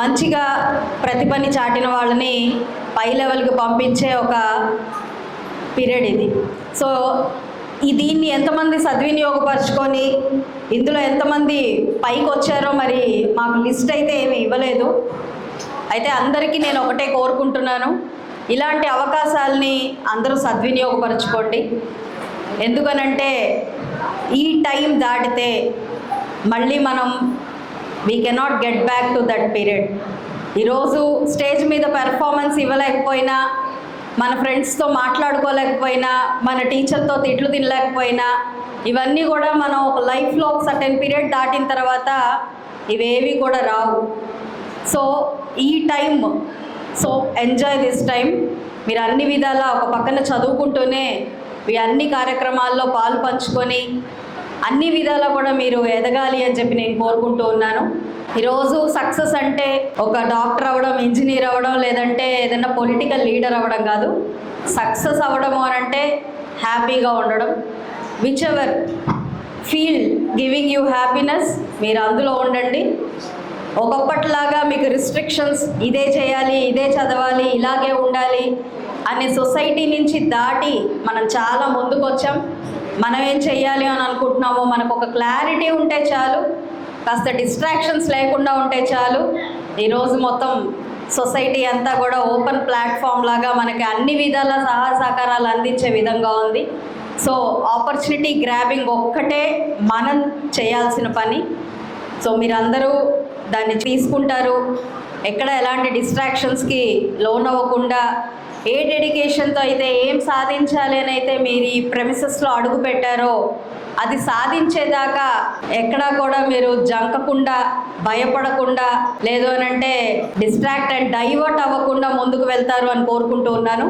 మంచిగా ప్రతిభని చాటిన వాళ్ళని పై లెవెల్కి పంపించే ఒక పీరియడ్ ఇది. సో దీన్ని ఎంతమంది సద్వినియోగపరచుకొని ఇందులో ఎంతమంది పైకి వచ్చారో మరి మాకు లిస్ట్ అయితే ఏమీ ఇవ్వలేదు. అయితే అందరికీ నేను ఒకటే కోరుకుంటున్నాను, ఇలాంటి అవకాశాలని అందరూ సద్వినియోగపరచుకోండి. ఎందుకనంటే ఈ టైం దాటితే మళ్ళీ మనం we cannot get back to that period. ఈరోజు స్టేజ్ మీద పెర్ఫార్మెన్స్ ఇవ్వలేకపోయినా, మన ఫ్రెండ్స్తో మాట్లాడుకోలేకపోయినా, మన టీచర్తో తిట్లు తినలేకపోయినా, ఇవన్నీ కూడా మనం ఒక లైఫ్లో ఒక సర్టెన్ పీరియడ్ దాటిన తర్వాత ఇవేవి కూడా రావు. సో ఈ time, so enjoy this time. మీరు అన్ని విధాలా ఒక పక్కన చదువుకుంటూనే మీ అన్ని కార్యక్రమాల్లో పాలు పంచుకొని అన్ని విధాలా కూడా మీరు ఎదగాలి అని చెప్పి నేను కోరుకుంటూ ఉన్నాను. ఈరోజు సక్సెస్ అంటే ఒక డాక్టర్ అవ్వడం, ఇంజనీర్ అవ్వడం, లేదంటే ఏదైనా పొలిటికల్ లీడర్ అవ్వడం కాదు. సక్సెస్ అవ్వడం అంటే హ్యాపీగా ఉండడం. Which ever field giving you happiness, మీరు అందులో ఉండండి. ఒకప్పటిలాగా మీకు రిస్ట్రిక్షన్స్, ఇదే చేయాలి, ఇదే చదవాలి, ఇలాగే ఉండాలి అనే సొసైటీ నుంచి దాటి మనం చాలా ముందుకు వచ్చాం. మనం ఏం చెయ్యాలి అని అనుకుంటున్నామో మనకు ఒక క్లారిటీ ఉంటే చాలు, కాస్త డిస్ట్రాక్షన్స్ లేకుండా ఉంటే చాలు. ఈరోజు మొత్తం సొసైటీ అంతా కూడా ఓపెన్ ప్లాట్ఫామ్ లాగా మనకి అన్ని విధాల సహాయ సహకారాలు అందించే విధంగా ఉంది. సో ఆపర్చునిటీ గ్రాబింగ్ ఒక్కటే మనం చేయాల్సిన పని. సో మీరందరూ దాన్ని తీసుకుంటారు. ఎక్కడ ఎలాంటి డిస్ట్రాక్షన్స్కి లోన్ అవ్వకుండా ఏ డెడికేషన్తో అయితే ఏం సాధించాలి అని అయితే మీరు ఈ ప్రెమిసెస్లో అడుగు పెట్టారో అది సాధించేదాకా ఎక్కడా కూడా మీరు జంకకుండా, భయపడకుండా, లేదు అని అంటే డిస్ట్రాక్ట్ అండ్ డైవర్ట్ అవ్వకుండా ముందుకు వెళ్తారు అని కోరుకుంటూ ఉన్నాను.